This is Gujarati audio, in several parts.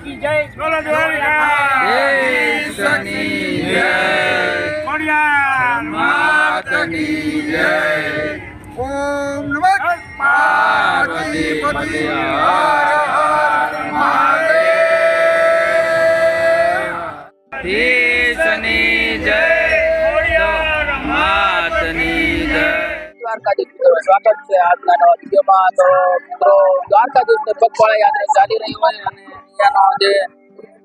की जय। बोलो द्वारका की जय। खોડિયાર मात की जय। ओम नमः पार्वती पति हर हर महादेव। ईशनी जय। ખોડિયાર मातनी जय। દ્વારકાધીશ મિત્રો સ્વાગત છે આજના નવા વિડીયોમાં। તો મિત્રો દ્વારકાધીશ પગપાળા યાત્રા ચાલી રહી હોય અને અહીંયાનો જે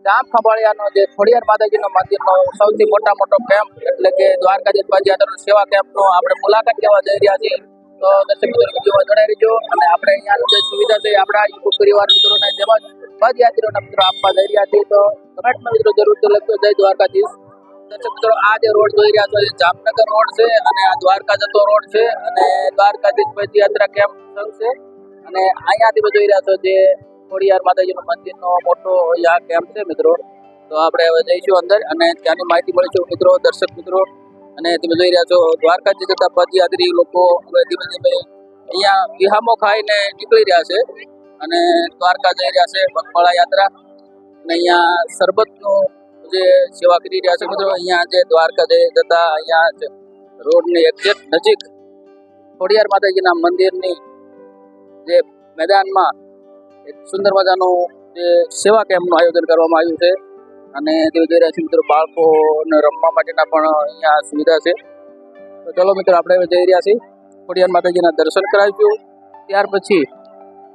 ગામ ખંભાળિયાનો જે ખોડિયાર માતાજીનો મંદિરનો સૌથી મોટો કેમ્પ એટલે કે દ્વારકાધીશ પદયાત્રાનો સેવા કેમ્પનો આપણે મુલાકાત લેવા જઈ રહ્યા છીએ। તો દર્શક મિત્રો વિડીયોમાં જોડાઈ રહેજો અને આપણે અહીંયાની જે સુવિધા છે આપણા યુટ્યુબ પરિવાર મિત્રોને તેમજ પદયાત્રીઓના મિત્રો આપવા જઈ રહ્યા છીએ। તો કમેન્ટમાં મિત્રો જરૂરથી લખજો જય દ્વારકાધીશ। દર્શક મિત્રો આ જે રોડ જોઈ રહ્યા છો એ જામનગર રોડ છે અને આ દ્વારકા જતો રોડ છે અને દ્વારકાધીશ પદયાત્રા કેમ્પ શરૂ છે અને અહીંયાથી જોઈ રહ્યા છો જે ખોડિયાર માતાજીનું મંદિરનો મોટો આ કેમ્પ છે મિત્રો। તો આપણે હવે જઈશું અંદર અને ત્યાંની માહિતી મળીશું મિત્રો દર્શક મિત્રો। અને તમે જોઈ રહ્યા છો દ્વારકાથી જતા પદયાત્રી લોકો હવે ધીમે ધીમે અહીંયા વિહામો ખાઈને નીકળી રહ્યા છે અને દ્વારકા જઈ રહ્યા છે પગપાળા યાત્રા। અને અહીંયા શરબતનું જે સેવા કરી રહ્યા છે મિત્રો। અહીંયા જે દ્વારકા જતા અહીંયા રોડની એક્ઝેક્ટ નજીક ખોડિયાર માતાજીના મંદિરની જે મેદાનમાં એક સુંદર મજાનું જે સેવા કેમ્પનું આયોજન કરવામાં આવ્યું છે અને તે જોઈ રહ્યા છે મિત્રો બાળકોને રમવા માટેના પણ અહીંયા સુવિધા છે। તો ચલો મિત્રો આપણે હવે જઈ રહ્યા છીએ ખોડિયાર માતાજીના દર્શન કરાવીશું, ત્યાર પછી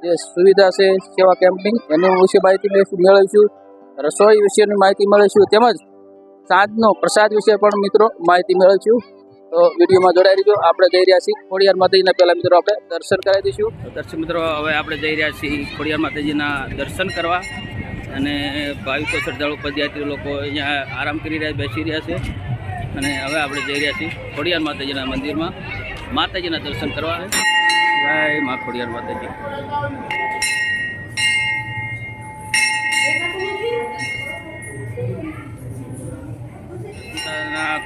જે સુવિધા છે સેવા કેમ્પની એની વિશે માહિતી મેળવીશું, રસોઈ વિશેની માહિતી મેળવીશું તેમજ સાંજનો પ્રસાદ વિશે પણ મિત્રો માહિતી મેળવીશું। તો વિડીયોમાં જોડાઈ રહીજો। આપણે જઈ રહ્યા છીએ ખોડિયાર માતાજીના પહેલા મિત્રો આપણે દર્શન કરાવી દઈશું। દર્શક મિત્રો હવે આપણે જઈ રહ્યા છીએ ખોડિયાર માતાજીના દર્શન કરવા અને ભાવિકો શ્રદ્ધાળુ પદયાત્રી લોકો અહીંયા આરામ કરી રહ્યા બેસી રહ્યા છે અને હવે આપણે જઈ રહ્યા છીએ ખોડિયાર માતાજીના મંદિરમાં માતાજીના દર્શન કરવા। જય મા ખોડિયાર માતાજી।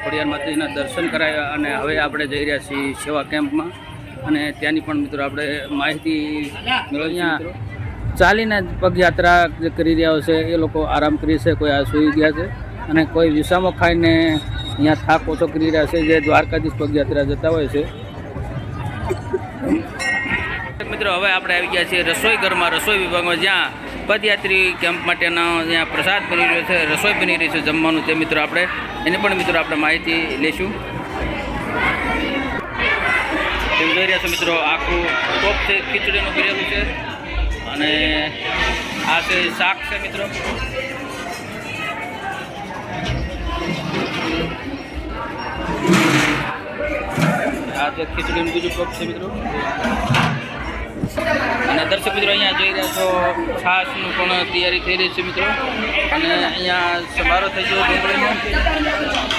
ખોડિયાર માતાજીના દર્શન કરાવ્યા અને હવે આપણે જઈ રહ્યા છીએ સેવા કેમ્પમાં અને ત્યાંની પણ મિત્રો આપણે માહિતી અહીંયા ચાલીને પગયાત્રા જે કરી રહ્યા છે એ લોકો આરામ કરી છે, કોઈ આ સૂઈ ગયા છે અને કોઈ વિસામો ખાઈને અહીંયા થાક ઓછો કરી રહ્યા છે જે દ્વારકાધીશ પગયાત્રા જતા હોય છે। મિત્રો હવે આપણે આવી ગયા છીએ રસોઈ ઘરમાં, રસોઈ વિભાગમાં, જ્યાં પદયાત્રી કેમ્પ માટેનો જ્યાં પ્રસાદ બની રહ્યો છે, રસોઈ બની રહી છે જમવાનું, તે મિત્રો આપણે એની પણ મિત્રો આપણે માહિતી લઈશું। તમે જોઈ રહ્યા છો મિત્રો આખું ટોપ છે ખીચડીનું બનેલું છે અને આ છે શાક છે મિત્રો। આ છે ખીચડીનું બીજું ટોપ છે મિત્રો અને દર્શક મિત્રો અહીંયા જોઈ રહ્યા છો છાશનું પણ તૈયારી થઈ રહી છે મિત્રો અને અહીંયા સમારોહ થઈ ગયો ડુંગળીનો।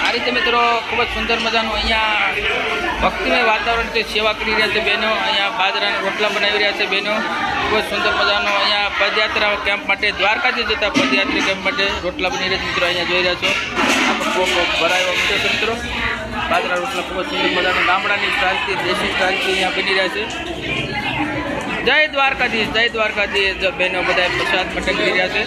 આ રીતે મિત્રો ખૂબ જ સુંદર મજાનું અહીંયા ભક્તિમય વાતાવરણથી સેવા કરી રહ્યા છે બહેનો। અહીંયા બાજરાના રોટલા બનાવી રહ્યા છે બહેનો, ખૂબ જ સુંદર મજાનો અહીંયા પદયાત્રા કેમ્પ માટે, દ્વારકાથી જતા પદયાત્રી કેમ્પ માટે રોટલા બની રહ્યા છે મિત્રો। અહીંયા જોઈ રહ્યા છો કોક ભરાયો મૂક્યો છે મિત્રો, બાજરા રોટલા ખૂબ જ સુંદર મજાનું ગામડાની સ્ટાઇલથી, દેશી સ્ટાઇલથી અહીંયા બની રહ્યા છે। જય દ્વારકાધીશ, જય દ્વારકાધીશ। બહેનો બધા પ્રસાદ માટે કરી રહ્યા છે।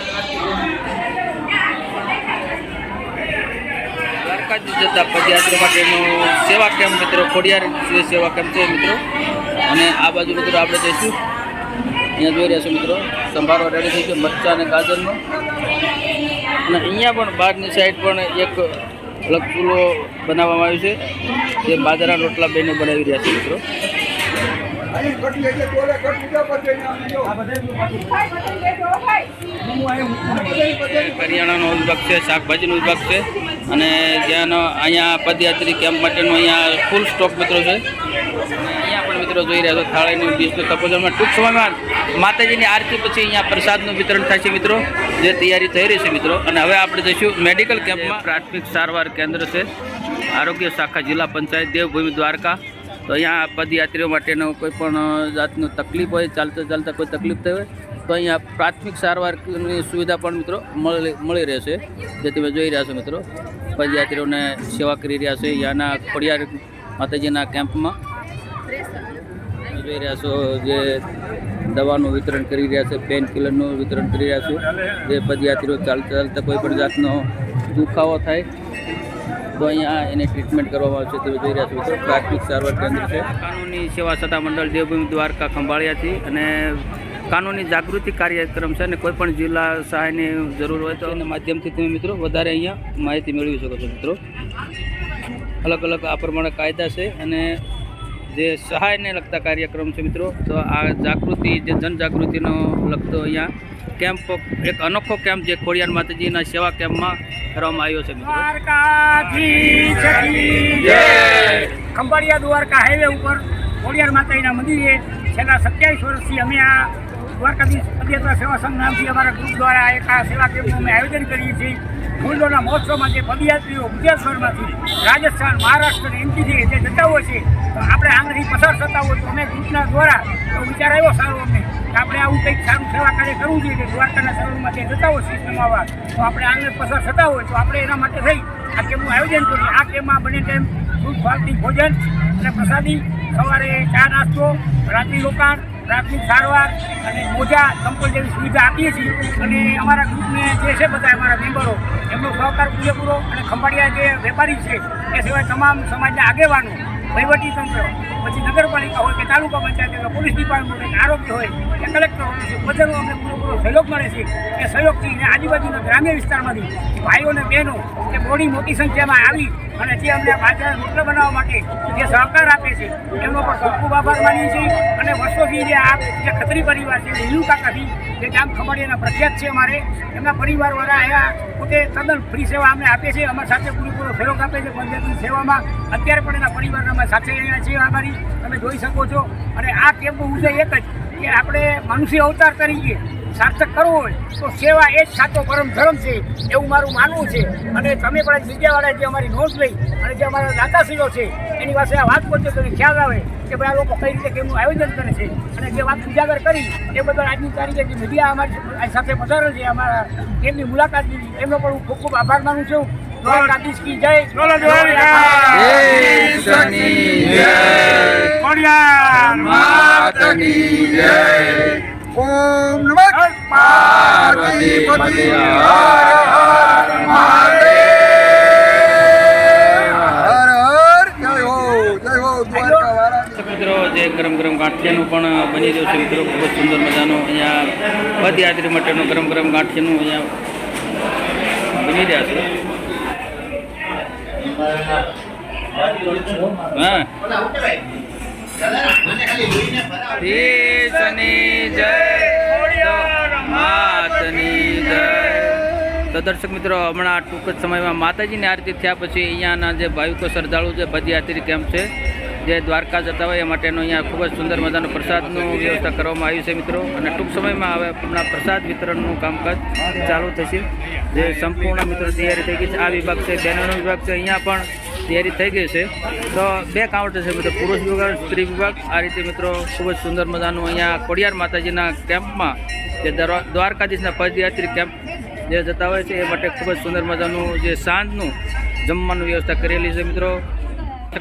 દ્વારકાધીશ જતા પદયાત્રી માટેનું સેવા કેમ્પ મિત્રો, ખોડિયાર સેવા કેમ્પ છે મિત્રો અને આ બાજુ મિત્રો આપણે જઈશું। અહીંયા જોઈ રહ્યા છો મિત્રો સંભારો રેડી થઈ ગયો મરચાં અને ગાજરનો અને અહીંયા પણ બહારની સાઈડ પણ એક અલગ ચૂલો બનાવવામાં આવ્યો છે જે બાજરા રોટલા બહેનો બનાવી રહ્યા છે મિત્રો। કરિયાણાનો વિભાગ છે, શાકભાજીનો વિભાગ છે અને જ્યાંનો અહીંયા પદયાત્રી કેમ્પ માટેનો અહીંયા ફૂલ સ્ટોક મિત્રો છે અને અહીંયા પણ મિત્રો જોઈ રહ્યા છો થાળીનું ડીશનું તપોજનમાં ટૂંક સમયમાં માતાજીની આરતી પછી અહીંયા પ્રસાદનું વિતરણ થાય છે મિત્રો, જે તૈયારી થઈ રહી છે મિત્રો। અને હવે આપણે જઈશું મેડિકલ કેમ્પમાં, પ્રાથમિક સારવાર કેન્દ્ર છે, આરોગ્ય શાખા જિલ્લા પંચાયત દેવભૂમિ દ્વારકા। તો અહીંયા પદયાત્રીઓ માટેનો કોઈ પણ જાતનું તકલીફ હોય, ચાલતા કોઈ તકલીફ થઈ હોય તો અહીંયા પ્રાથમિક સારવારની સુવિધા પણ મિત્રો મળી રહેશે, જે તમે જોઈ રહ્યા છો મિત્રો પદયાત્રીઓને સેવા કરી રહ્યા છે અહીંયાના ખોડિયાર માતાજીના કેમ્પમાં। જોઈ રહ્યા છો જે દવાનું વિતરણ કરી રહ્યા છે, પેન કિલરનું વિતરણ કરી રહ્યા છે. જે પદયાત્રીઓ ચાલતા ચાલતા કોઈ પણ જાતનો દુખાવો થાય તો અહીંયા એને ટ્રીટમેન્ટ કરવામાં આવશે તે જોઈ રહ્યા છો મિત્રો. પ્રાથમિક સારવાર કેન્દ્ર છે. કાનૂની સેવા સત્તા મંડળ દેવભૂમિ દ્વારકા ખંભાળિયાથી અને કાનૂની જાગૃતિ કાર્યક્રમ છે અને કોઈ પણ જિલ્લા સહાયની જરૂર હોય તો એના માધ્યમથી તમે મિત્રો વધારે અહીંયા માહિતી મેળવી શકો છો મિત્રો. અલગ અલગ આ પ્રમાણે કાયદા છે અને જે સહાયને લગતા કાર્યક્રમ છે મિત્રો. તો આ જાગૃતિ જે જનજાગૃતિનો લગતો અહીંયા કેમ્પ, એક અનોખો કેમ્પ જે ખોડિયાર માતાજીના સેવા કેમ્પમાં કરવામાં આવ્યો છે મિત્રો. ખંભાળિયા દ્વારકા હાઈવે ઉપર ખોડિયાર માતાજીના મંદિરે છેલ્લા 27 વર્ષથી અમે આ દ્વારકાધીશ પદયાત્રા સેવા સંઘ નામથી અમારા ગ્રુપ દ્વારા એક આ સેવા કેમ્પનું અમે આયોજન કરીએ છીએ. ફૂલોના મહોત્સવમાં જે પદયાત્રીઓ ગુજરાતભરમાંથી રાજસ્થાન, મહારાષ્ટ્ર અને એમપીથી જે જતા હોય છે તો આપણે આંગળી પસાર થતા હોય તો અમે ગ્રુપના દ્વારા તો વિચાર આવ્યો સારો અમને કે આપણે આવું કંઈક સારું સેવા કાર્ય કરવું જોઈએ કે દ્વારકાના શહેરોમાં જે જતા હોય સિસ્ટમ આવવા તો આપણે આંગળી પસાર થતા હોય તો આપણે એના માટે થઈ આ કેમ્પનું આયોજન કરીએ. આ કેમ્પમાં બને તેમ દૂધ ફાલતી ભોજન અને પ્રસાદી, સવારે ચા નાસ્તો, રાત્રિ રોકાણ, પ્રાથમિક સારવાર અને મોજા, ચંપલ જેવી સુવિધા આપીએ છીએ. અને અમારા ગ્રુપને જે છે બધા અમારા મેમ્બરો એમનો સહકાર પૂરેપૂરો અને ખંભાળિયા જે વેપારી છે એ સિવાય તમામ સમાજના આગેવાનો, વહીવટીતંત્ર, પછી નગરપાલિકા હોય કે તાલુકા પંચાયત હોય, પોલીસ ડિપાર્ટમેન્ટ હોય, આરોગ્ય હોય કે કલેક્ટર હોય, બધાનો અમને પૂરેપૂરો સહયોગ મળે છે. એ સહયોગથી અને આજુબાજુના ગ્રામ્ય વિસ્તારમાંથી ભાઈઓ અને બહેનો જે મોટી મોટી સંખ્યામાં આવી અને જે અમને બાજાર રોટલા બનાવવા માટે જે સહકાર આપે છે એમનો પણ ખૂબ ખૂબ આભાર માનીએ છીએ. અને વર્ષોથી જે આ જે ખત્રી પરિવાર છે હિન્દુ કાકાથી જે ગામ ખંભાળિયાના પ્રખ્યાત છે અમારે, એમના પરિવારવાળા અહીંયા પોતે તદ્દન ફ્રી સેવા અમને આપે છે, અમારી સાથે પૂરેપૂરો સહયોગ આપે છે પંચાયતની સેવામાં. અત્યારે પણ એના પરિવારના અમે સાથે અહીંયા છીએ આભારી તમે જોઈ શકો છો. અને આ કેમ્પનો ઉદ્દેશ એક જ કે આપણે મનુષ્ય અવતાર તરીકે સાર્થક કરવો હોય તો સેવા એ જ સાચો પરમ ધર્મ છે એવું મારું માનવું છે. અને તમે પણ મીડિયાવાળાએ જે અમારી નોંધ લઈ અને જે અમારા દાતાશ્રીઓ છે એની પાસે આ વાત કરજો તો ખ્યાલ આવે કે ભાઈ આ લોકો કઈ રીતે કેમનું આયોજન કરે છે અને જે વાત ઉજાગર કરી એ બદલ આજની તારીખે જે મીડિયા અમારી સાથે પધારેલ છે, અમારા તેમની મુલાકાત લીધી એમનો પણ હું ખૂબ ખૂબ આભાર માનું છું. દ્વારકાધીશ કી જય. ખોડિયાર માતાની જય. ઓમ નમઃ પાર્વતી પતિ હર હર મહાદેવ. હર હર જય હો દ્વારકા વાળા. મિત્રો જે ગરમ ગરમ ગાંઠિયાનું પણ બની રહ્યું છે મિત્રો, ખૂબ જ સુંદર મજાનું અહીંયા પદયાત્રી માટેનું ગરમ ગરમ ગાંઠિયાનું અહીંયા બની રહ્યા છે. હા તો દર્શક મિત્રો, હમણાં ટૂંક જ સમયમાં માતાજીની આરતી થયા પછી અહીંયાના જે ભાવિકો શ્રદ્ધાળુ જે પદયાત્રી કેમ્પ છે જે દ્વારકા જતા હોય એ માટેનો અહીંયા ખૂબ જ સુંદર મજાનો પ્રસાદનું વ્યવસ્થા કરવામાં આવી છે મિત્રો. અને ટૂંક સમયમાં હવે હમણાં પ્રસાદ વિતરણનું કામકાજ ચાલુ થશે. જે સંપૂર્ણ મિત્રો તૈયારી થઈ ગઈ છે. આ વિભાગ છે, બહેનોનો વિભાગ છે, અહીંયા પણ તૈયારી થઈ ગઈ છે. તો 2 કાઉન્ટર છે મિત્રો, પુરુષ વિભાગ, સ્ત્રી વિભાગ. આ રીતે મિત્રો ખૂબ જ સુંદર મજાનું અહીંયા ખોડિયાર માતાજીના કેમ્પમાં જે દ્વારકાધીશના પદયાત્રી કેમ્પ જે જતા હોય છે એ માટે ખૂબ જ સુંદર મજાનું જે સાંજનું જમવાનું વ્યવસ્થા કરેલી છે મિત્રો.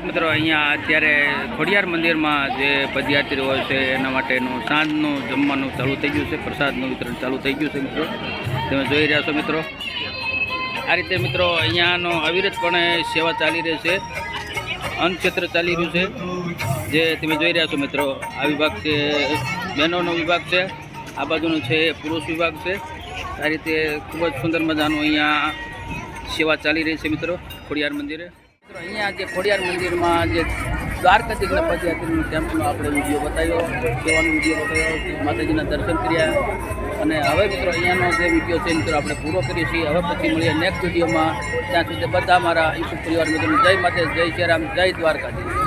મિત્રો અહીંયા અત્યારે ખોડિયાર મંદિરમાં જે પદયાત્રી હોય છે એના માટેનું સાંજનું જમવાનું ચાલુ થઈ ગયું છે, પ્રસાદનું વિતરણ ચાલુ થઈ ગયું છે મિત્રો. તમે જોઈ રહ્યા છો મિત્રો. આ રીતે મિત્રો અહીંયાનો અવિરતપણે સેવા ચાલી રહી છે, અન્નક્ષેત્ર ચાલી રહ્યું છે જે તમે જોઈ રહ્યા છો મિત્રો. આ વિભાગ છે બહેનોનો વિભાગ છે, આ બાજુનો છે પુરુષ વિભાગ છે. આ રીતે ખૂબ જ સુંદર મજાનું અહીંયા સેવા ચાલી રહી છે મિત્રો ખોડિયાર મંદિરે. અહીંયા જે ખોડિયાર મંદિરમાં જે દ્વારકાધીશના પદયાત્રીનું કેમ્પનો આપણે વિડીયો બતાવ્યો, સેવાનો વિડીયો બતાવ્યો, માતાજીના દર્શન કર્યા. અને હવે મિત્રો અહીંયાનો જે વિડીયો છે મિત્રો આપણે પૂરો કરીએ છીએ. હવે પછી મળીએ નેક્સ્ટ વિડીયોમાં. ત્યાં સુધી બધા મારા યુટ્યુબ પરિવાર મિત્રોને જય માતા, જય શ્રી રામ, જય દ્વારકાધીશ.